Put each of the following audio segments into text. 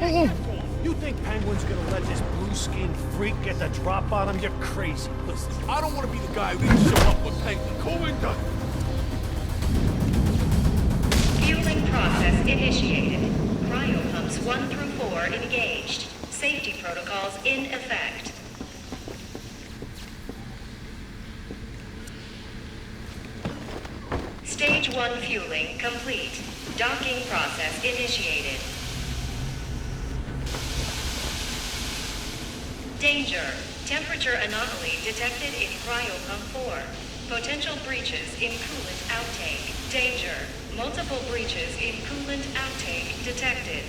You think Penguin's gonna let this blue-skinned freak get the drop on him? You're crazy. Listen, I don't want to be the guy who didn't show up when Penguin. Cool and done. Fueling process initiated. Cryo pumps 1 through 4 engaged. Safety protocols in effect. Stage 1 fueling complete. Docking process initiated. Danger. Temperature anomaly detected in cryopump 4. Potential breaches in coolant outtake. Danger. Multiple breaches in coolant outtake detected.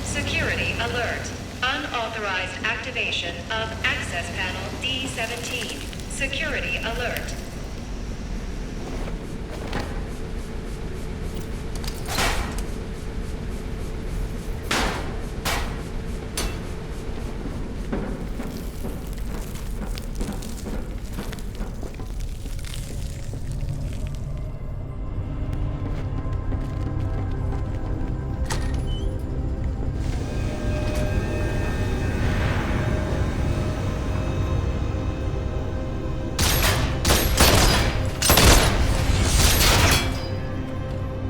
Security alert. Unauthorized activation of access panel D17. Security alert.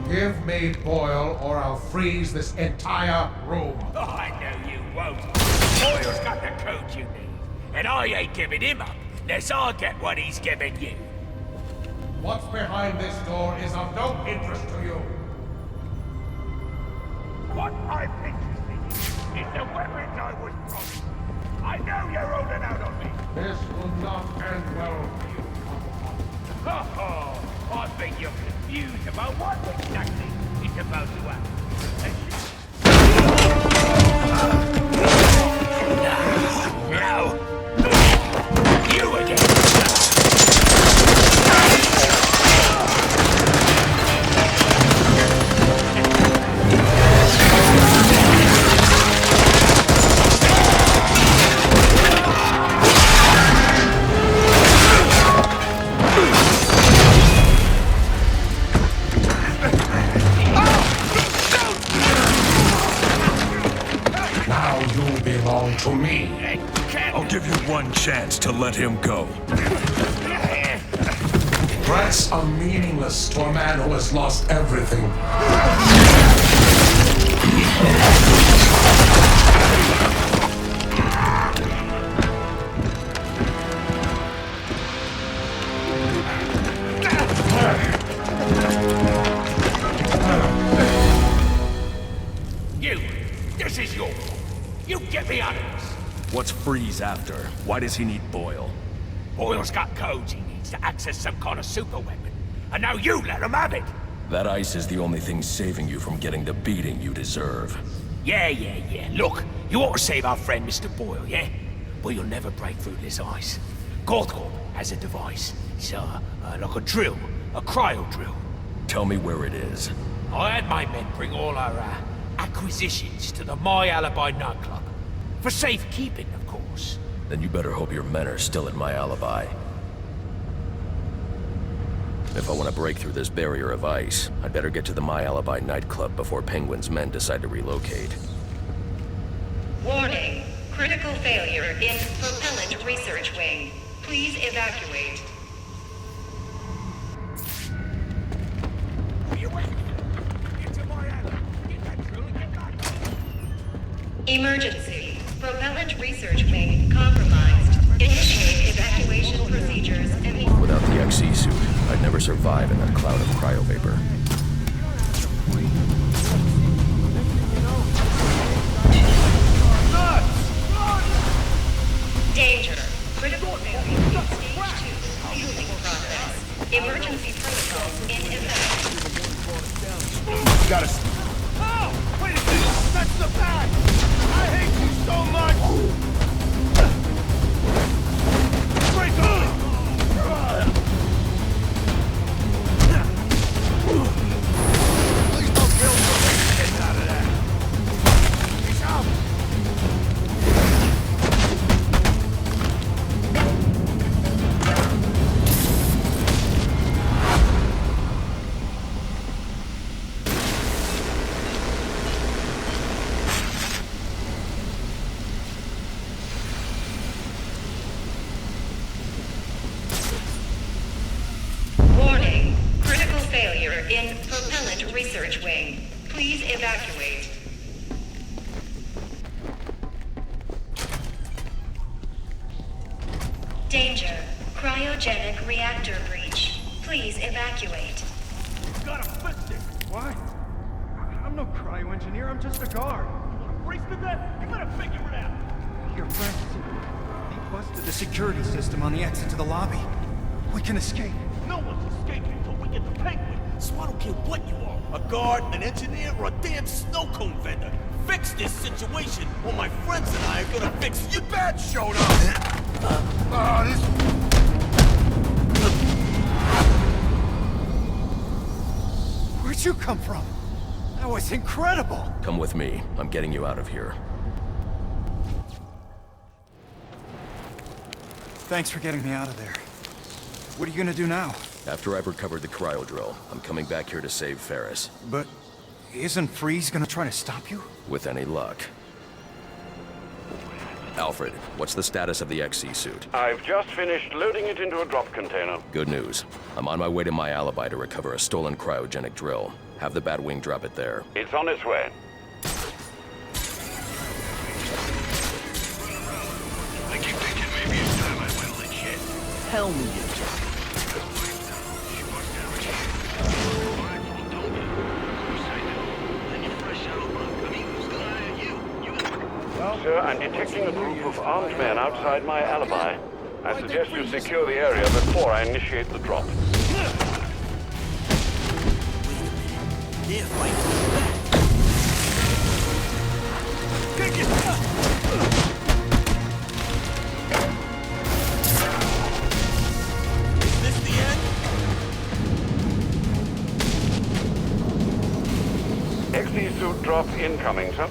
Give me Boyle, or I'll freeze this entire room. Oh, I know you won't. Boyle's got the code you need. And I ain't giving him up unless I get what he's giving you. What's behind this door is of no interest to you. What I'm interested in is the weapons I was promised. I know you're holding out on me. This will not end well for you. Oh, I think you're confused about what exactly is about to happen. Now, you again. Belong to me. I'll give you one chance to let him go. Threats are meaningless to a man who has lost everything. This is your fault. You get me out of this. What's Freeze after? Why does he need Boyle? Boyle's got codes he needs to access some kind of super weapon. And now you let him have it. That ice is the only thing saving you from getting the beating you deserve. Yeah. Look, you ought to save our friend Mr. Boyle, yeah? But you'll never break through this ice. Goldcorp has a device. It's like a drill. A cryo drill. Tell me where it is. I had my men bring all our acquisitions to the My Alibi nightclub. For safekeeping, of course. Then you better hope your men are still at My Alibi. If I want to break through this barrier of ice, I'd better get to the My Alibi nightclub before Penguin's men decide to relocate. Warning. Critical failure in propellant research wing. Please evacuate. Emergency. Propellant research wing compromised. Initiate evacuation procedures immediately. Without the XE suit, I'd never survive in that cloud of cryovapor. Danger. Critical failure in stage 2 fueling process. Emergency protocols in effect. Got us. Oh! Wait a minute! That's the pack! I hate you so much! Break on! Please evacuate. Danger. Cryogenic reactor breach. Please evacuate. You gotta fix it! What? I'm no cryo-engineer, I'm just a guard. You wanna race to that? You better figure it out! Your friends, they busted the security system on the exit to the lobby. We can escape. No one's escaping until we get the Penguin! So I don't care what you are, a guard, an engineer, or a damn snow cone vendor. Fix this situation, or my friends and I are gonna fix you. Bad showed up! Where'd you come from? That was incredible! Come with me. I'm getting you out of here. Thanks for getting me out of there. What are you gonna do now? After I've recovered the cryo drill, I'm coming back here to save Ferris. But isn't Freeze gonna try to stop you? With any luck. Alfred, what's the status of the XC suit? I've just finished loading it into a drop container. Good news. I'm on my way to my alibi to recover a stolen cryogenic drill. Have the Batwing drop it there. It's on its way. I keep thinking maybe it's time I went legit. Tell me you She walks down right here. Well, don't you? Of course I do. Then you're fresh out of luck. I mean, who's gonna hire you? You gonna... Sir, I'm detecting a group of armed men outside my alibi. I suggest you secure the area before I initiate the drop. They're fighting back! Kick it! Is this the end? XD suit drop incoming, sir.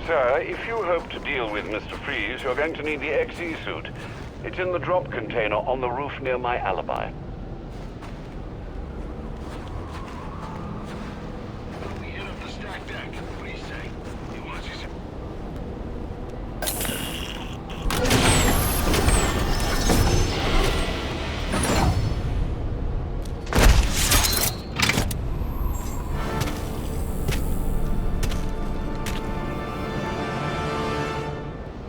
Sir, if you hope to deal with Mr. Freeze, you're going to need the XE suit. It's in the drop container on the roof near my alibi. We hit up the stack deck. What do you say? He wants his...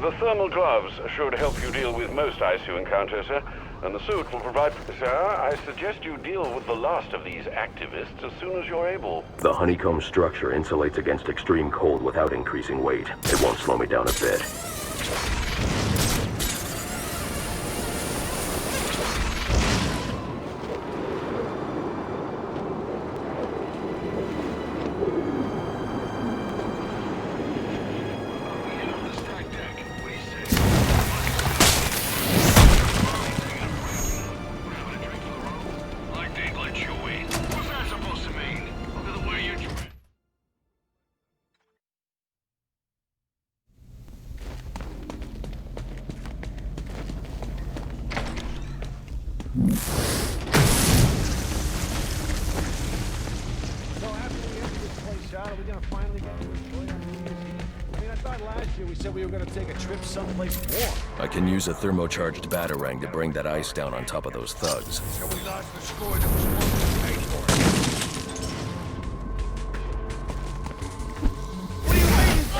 The thermal gloves should help you deal with most ICU encounters, sir. And the suit will provide... Sir, I suggest you deal with the last of these activists as soon as you're able. The honeycomb structure insulates against extreme cold without increasing weight. It won't slow me down a bit. We hit up the stack deck. What do you say? Want a drink for the road? Like they let you in. What's that supposed to mean? Look at the way you're dressed. So after we empty this place out, are we gonna finally get to enjoy our New Year's Eve? I mean, I thought last year we said we were gonna take a trip someplace warm. I can use a thermocharged batarang to bring that ice down on top of those thugs. So we lost the score that was supposed to pay for it. What are you waiting for?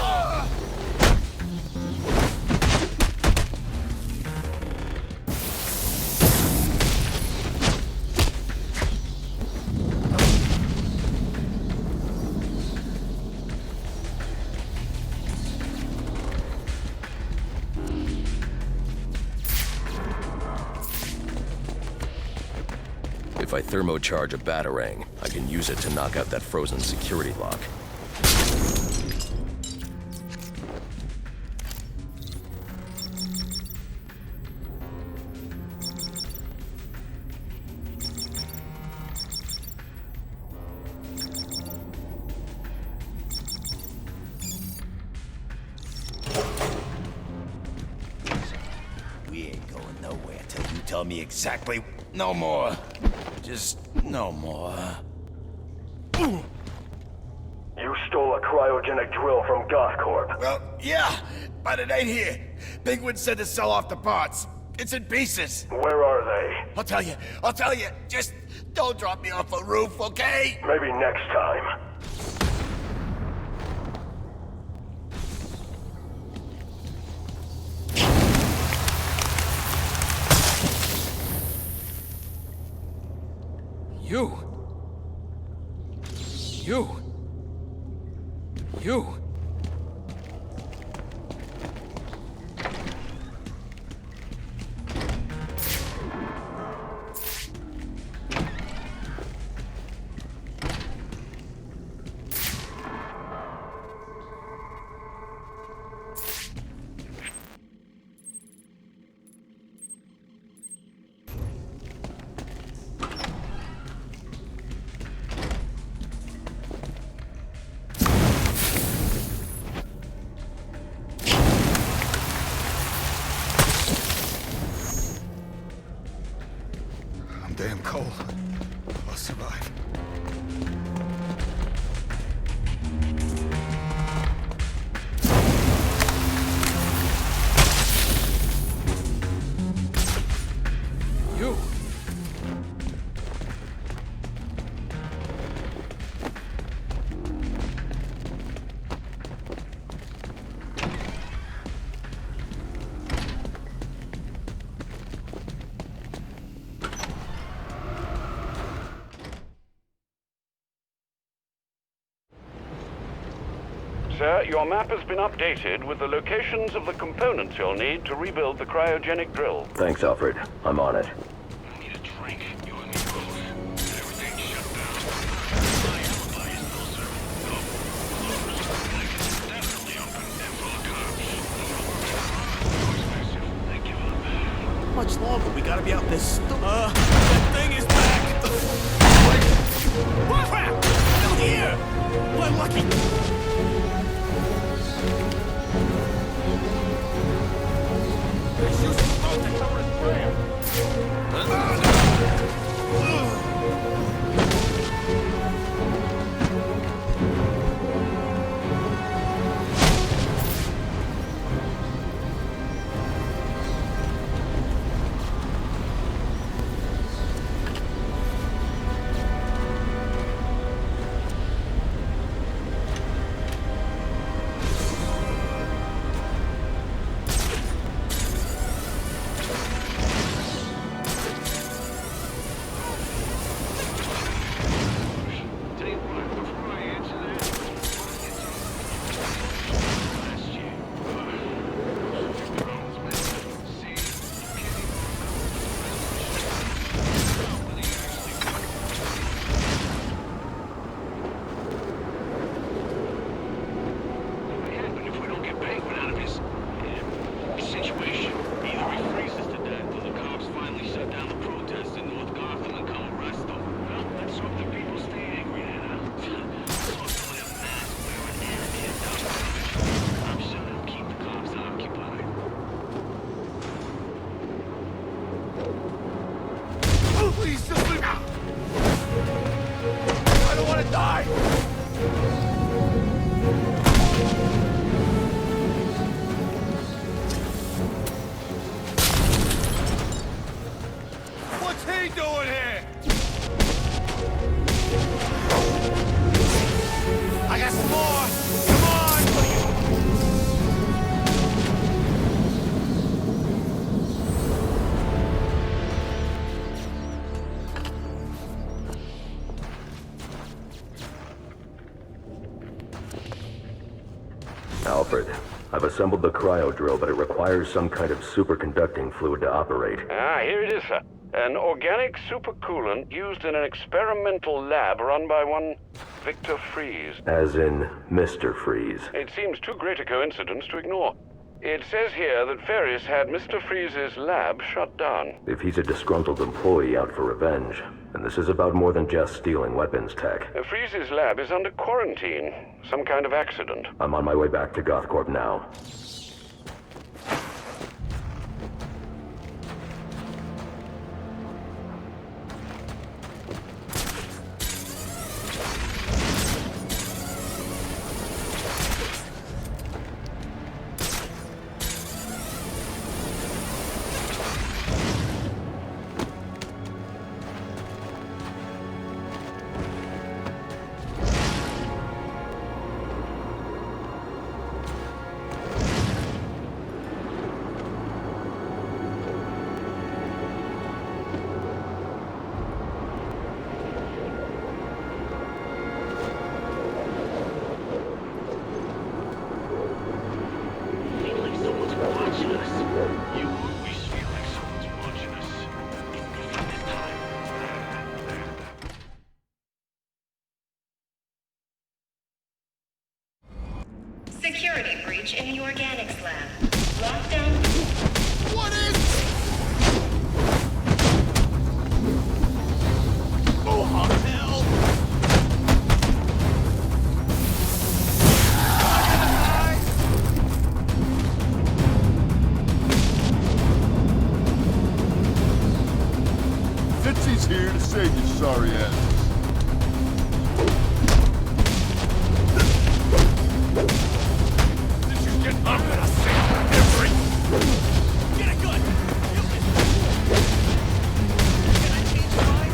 If I thermocharge a batarang, I can use it to knock out that frozen security lock. tell me exactly... No more. Just no more. You stole a cryogenic drill from Gothcorp. Well, yeah, but it ain't here. Penguin said to sell off the parts. It's in pieces. Where are they? I'll tell you. Just don't drop me off a roof, okay? Maybe next time. You! I'm damn cold. I'll survive. You! Sir, your map has been updated with the locations of the components you'll need to rebuild the cryogenic drill. Thanks, Alfred. I'm on it. I need a drink. You and me both. Everything's shut down. My alibi is still serving. No. Closed. Like it's definitely open. And full of cops. Too expensive. They give up. How much longer? We gotta be out this that thing is back! What? Crap! Still here! We're lucky! Please, just leave me. I don't want to die. What's he doing here? I got some more. Come on. Alfred, I've assembled the cryo drill, but it requires some kind of superconducting fluid to operate. Ah, here it is, sir. An organic supercoolant used in an experimental lab run by one Victor Freeze. As in Mr. Freeze. It seems too great a coincidence to ignore. It says here that Ferris had Mr. Freeze's lab shut down. If he's a disgruntled employee out for revenge, then this is about more than just stealing weapons tech. Freeze's lab is under quarantine. Some kind of accident. I'm on my way back to Gothcorp now. Security breach in the organics lab. Lockdown. What is... Oh, hell! Fitzy's here to save your sorry ass. I'm gonna save every... Get a gun! Can I change your mind?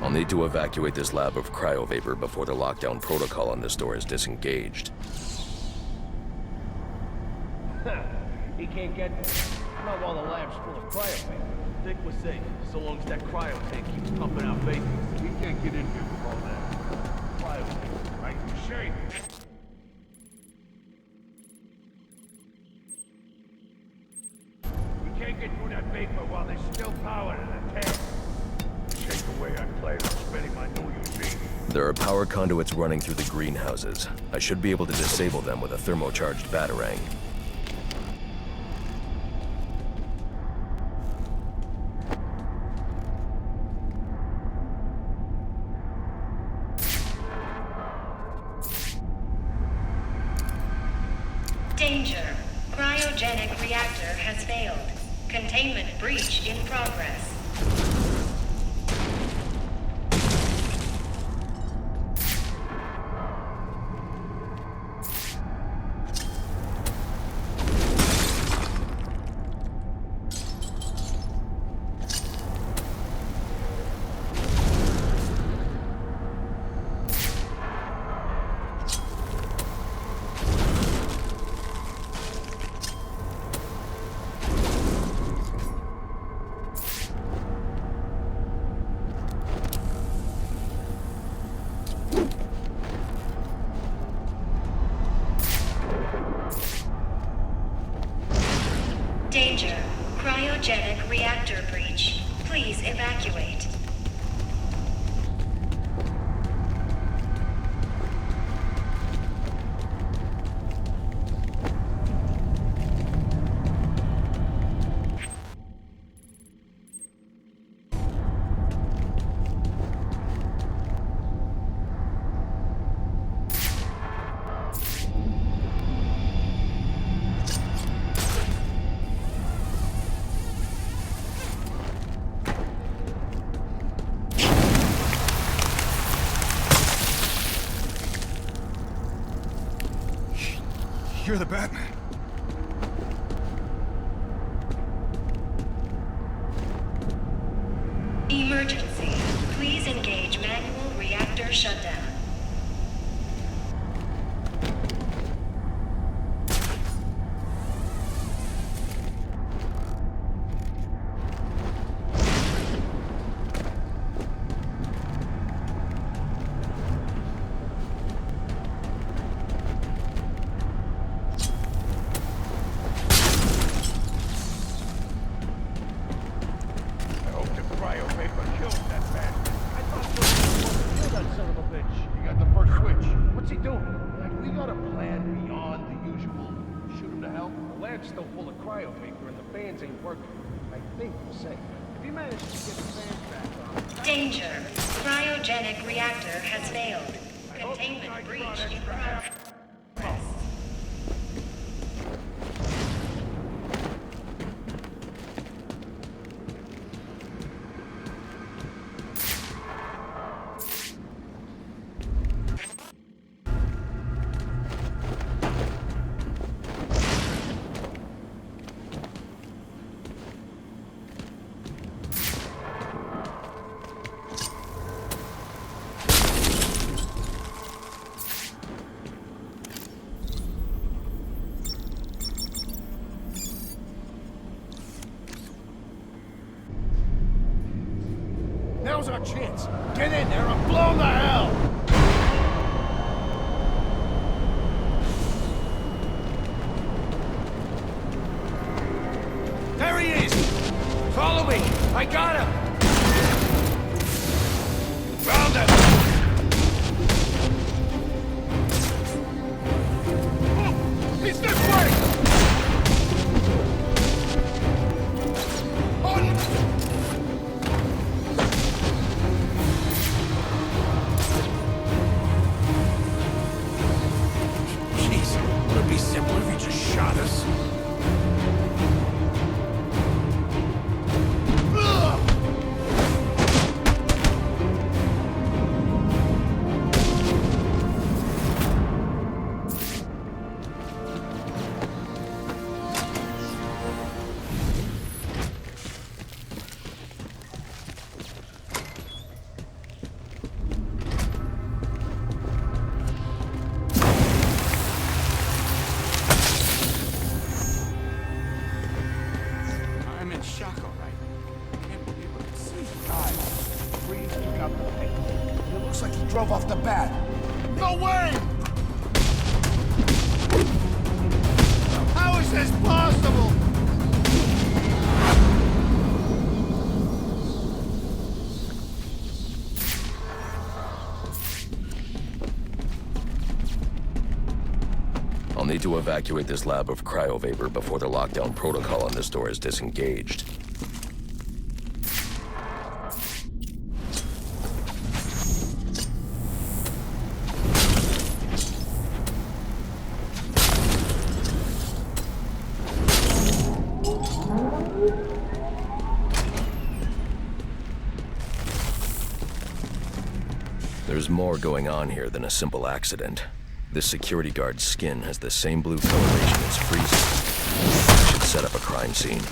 I'll need to evacuate this lab of cryovapor before the lockdown protocol on this door is disengaged. He can't get not while the lab's full of cryovapor. Think we're safe, so long as that cryo tank keeps pumping out vapor. We can't get in here with all that. Cryo, right? Shake! We can't get through that vapor while there's still power in the tank. Shake away, I play. I'm spending my New Year's Eve. There are power conduits running through the greenhouses. I should be able to disable them with a thermocharged batarang. Danger. Cryogenic reactor has failed. Containment breach in progress. Danger. Cryogenic reactor breach. Please evacuate. You're the Batman. Emergency. Please engage manual reactor shutdown. I hope the cryo vapor kills that switch. You got the first switch. What's he doing? Like, we got a plan beyond the usual shoot him to hell? The lab's still full of cryo vapor and the fans ain't working. I think we're safe. If you manage to get the fans back on... Danger. Cryogenic reactor has failed. Containment breach in progress. Now's our chance. Get in there and blow 'em to hell! There he is! Follow me! I got him! Found him! Oh, he's this way! Jeez, would it be simpler if he just shot us? Shock, all right. I can't believe what I see. God, Freeze took out the paint. It looks like he drove off the bat. No way! How is this possible? I'll need to evacuate this lab of cryovapor before the lockdown protocol on this door is disengaged. There's more going on here than a simple accident. This security guard's skin has the same blue coloration as Freeze's. Should set up a crime scene.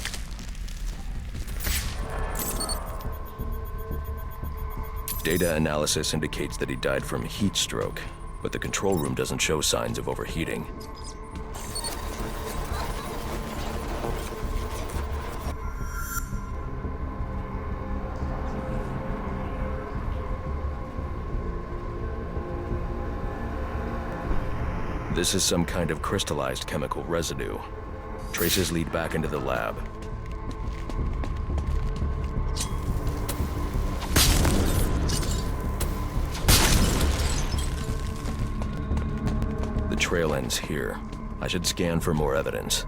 Data analysis indicates that he died from heat stroke, but the control room doesn't show signs of overheating. This is some kind of crystallized chemical residue. Traces lead back into the lab. The trail ends here. I should scan for more evidence.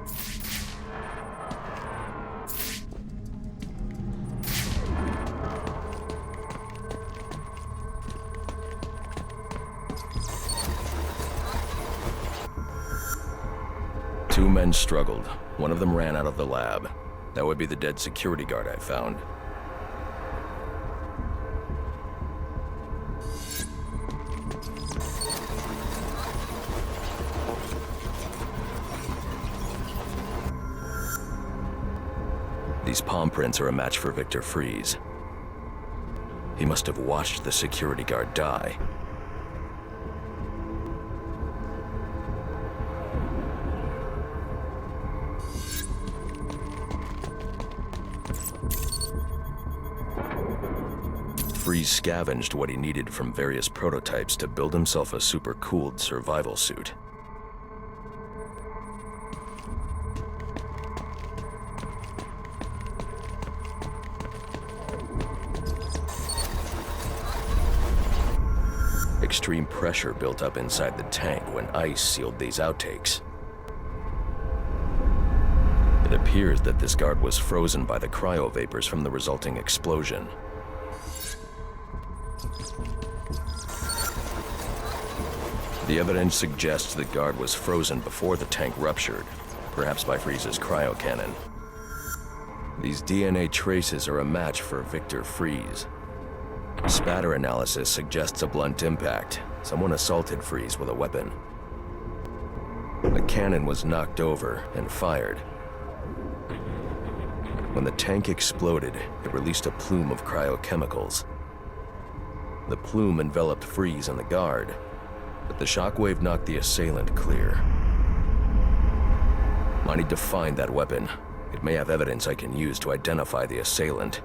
Two men struggled. One of them ran out of the lab. That would be the dead security guard I found. These palm prints are a match for Victor Freeze. He must have watched the security guard die. Freeze scavenged what he needed from various prototypes to build himself a super-cooled survival suit. extreme pressure built up inside the tank when ice sealed these outtakes. It appears that this guard was frozen by the cryovapors from the resulting explosion. The evidence suggests the guard was frozen before the tank ruptured, perhaps by Freeze's cryocannon. These DNA traces are a match for Victor Freeze. Spatter analysis suggests a blunt impact. Someone assaulted Freeze with a weapon. The cannon was knocked over and fired. When the tank exploded, it released a plume of cryochemicals. The plume enveloped Freeze and the guard, but the shockwave knocked the assailant clear. I need to find that weapon. It may have evidence I can use to identify the assailant.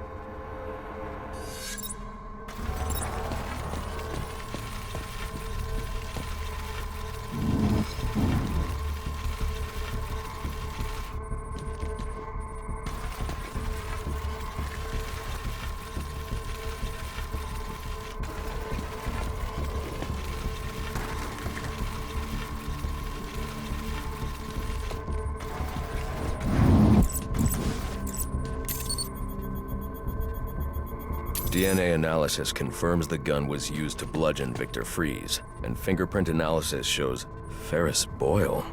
DNA analysis confirms the gun was used to bludgeon Victor Freeze, and fingerprint analysis shows Ferris Boyle.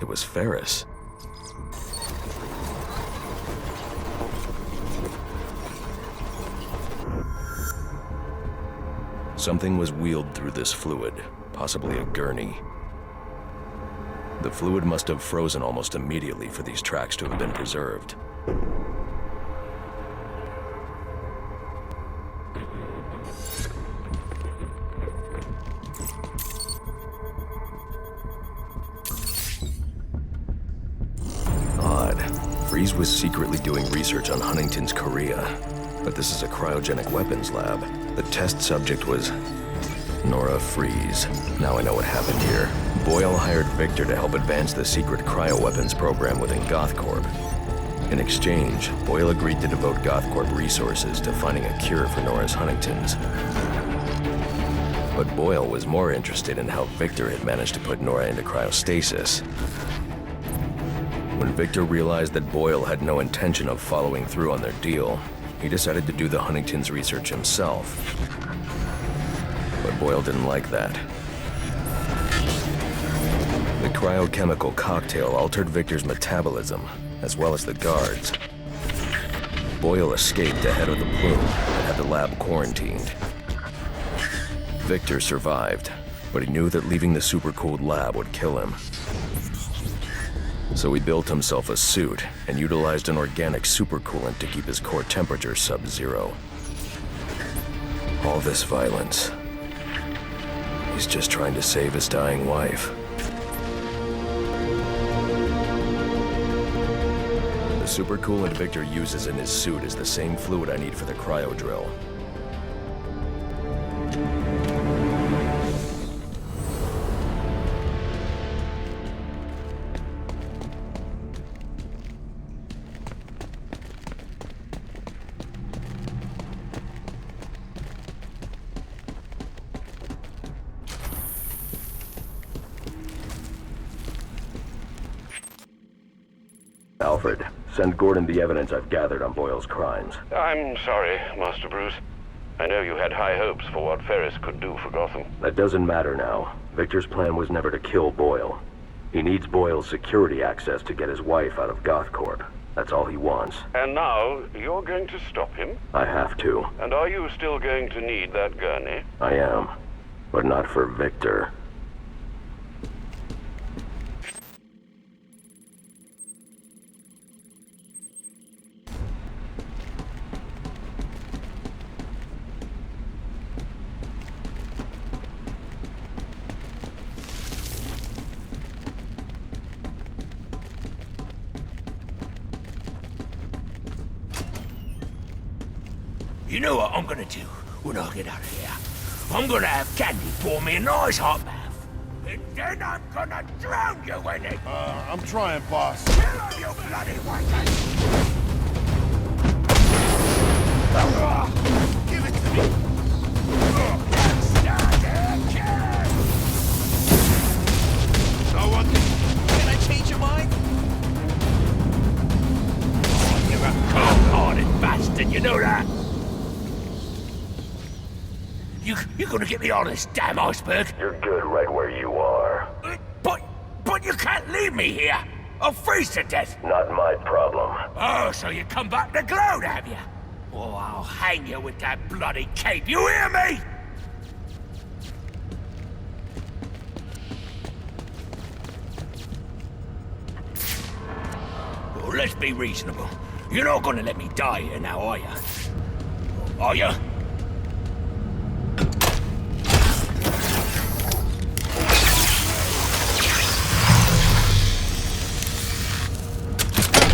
It was Ferris. Something was wheeled through this fluid, possibly a gurney. The fluid must have frozen almost immediately for these tracks to have been preserved. Freeze was secretly doing research on Huntington's Korea, but this is a cryogenic weapons lab. The test subject was Nora Freeze. Now I know what happened here. Boyle hired Victor to help advance the secret cryoweapons program within GothCorp. In exchange, Boyle agreed to devote GothCorp resources to finding a cure for Nora's Huntington's. But Boyle was more interested in how Victor had managed to put Nora into cryostasis. When Victor realized that Boyle had no intention of following through on their deal, he decided to do the Huntington's research himself. But Boyle didn't like that. The cryochemical cocktail altered Victor's metabolism, as well as the guards. Boyle escaped ahead of the plume and had the lab quarantined. Victor survived, but he knew that leaving the supercooled lab would kill him. So he built himself a suit and utilized an organic supercoolant to keep his core temperature sub-zero. All this violence. He's just trying to save his dying wife. The supercoolant Victor uses in his suit is the same fluid I need for the cryo drill. Alfred, send Gordon the evidence I've gathered on Boyle's crimes. I'm sorry, Master Bruce. I know you had high hopes for what Ferris could do for Gotham. That doesn't matter now. Victor's plan was never to kill Boyle. He needs Boyle's security access to get his wife out of GothCorp. That's all he wants. And now, you're going to stop him? I have to. And are you still going to need that gurney? I am. But not for Victor. You know what I'm gonna do when I get out of here? I'm gonna have Candy pour me a nice hot bath. And then I'm gonna drown you in it! I'm trying, boss. Get on you bloody white! Give it to me! Stand it! You gonna get me on this damn iceberg? You're good right where you are. But you can't leave me here. I'll freeze to death. Not my problem. Oh, so you come back to gloat, have you? Oh, I'll hang you with that bloody cape. You hear me? Well, let's be reasonable. You're not gonna let me die here now, are you? Are you?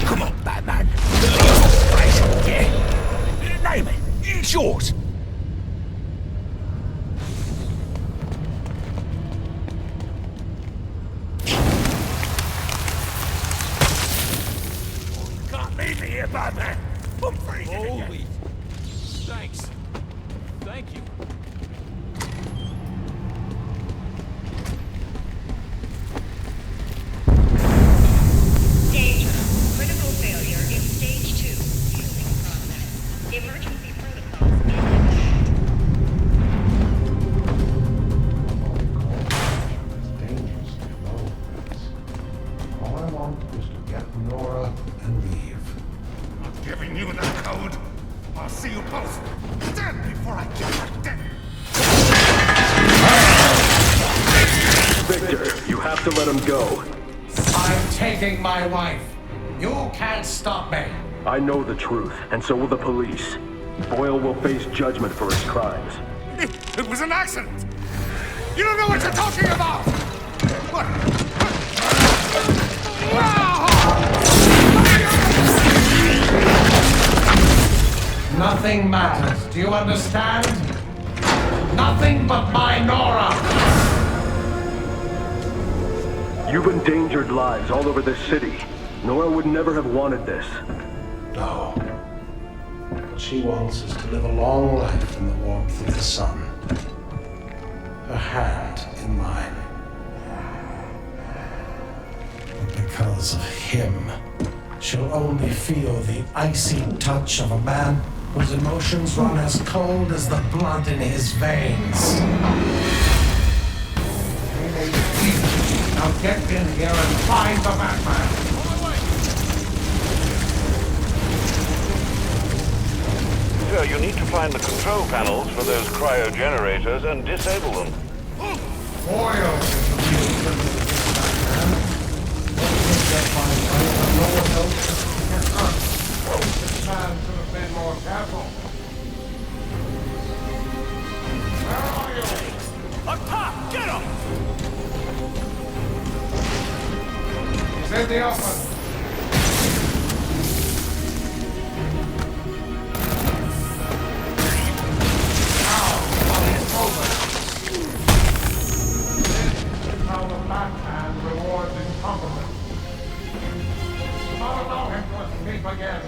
Come on, Batman. Yeah. Name it. It's yours. Can't leave me here, Batman. I'm freezing again. Holy... Thanks. Thank you. Danger. Critical failure in stage 2. Healing process. Emergency protocols in effect. It's dangerously low. All I want is to get Nora and leave. I'm giving you that code. I'll see you both. Dead before I get back dead. Victor, you have to let him go. I'm taking my wife. You can't stop me. I know the truth, and so will the police. Boyle will face judgment for his crimes. It was an accident. You don't know what you're talking about. What? Nothing matters. Do you understand? Nothing but my Nora. You've endangered lives all over this city. Nora would never have wanted this. No. What she wants is to live a long life in the warmth of the sun. Her hand in mine. But because of him, she'll only feel the icy touch of a man whose emotions run as cold as the blood in his veins. Now get in here and find the Batman. Sir, you need to find the control panels for those cryogenerators and disable them. Boyle! This man should have been more careful. Where are you? Up top! Get him! He's in the open. How the Batman rewards incompetence. Do not allow him to escape again.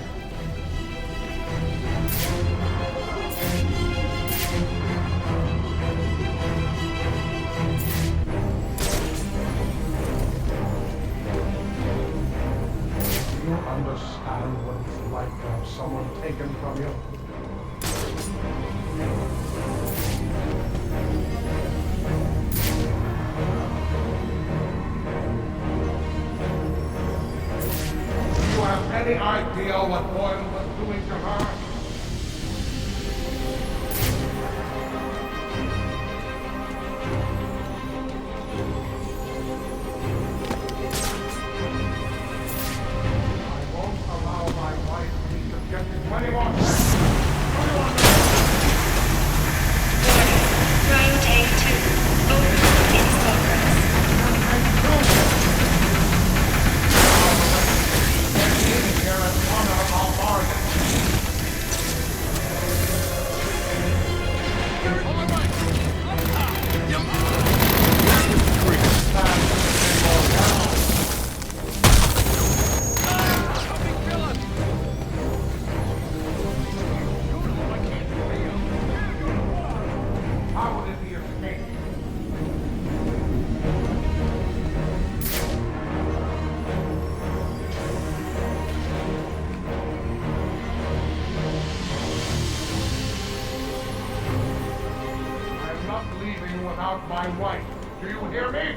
without my wife. Do you hear me?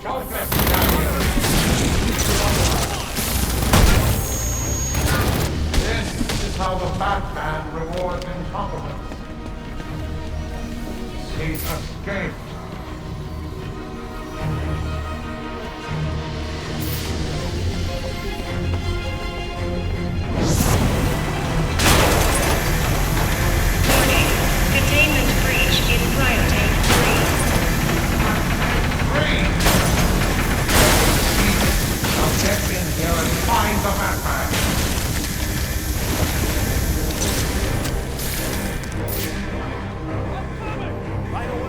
Don't let me down. This is how the Batman rewards incompetence. He escaped. Containment breach in Cryotank 3. Now get in here and find the Batman.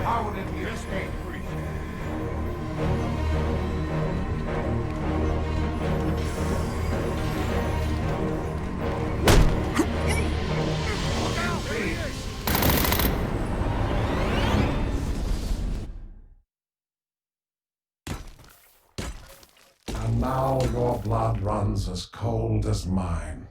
How did he escape? And now your blood runs as cold as mine.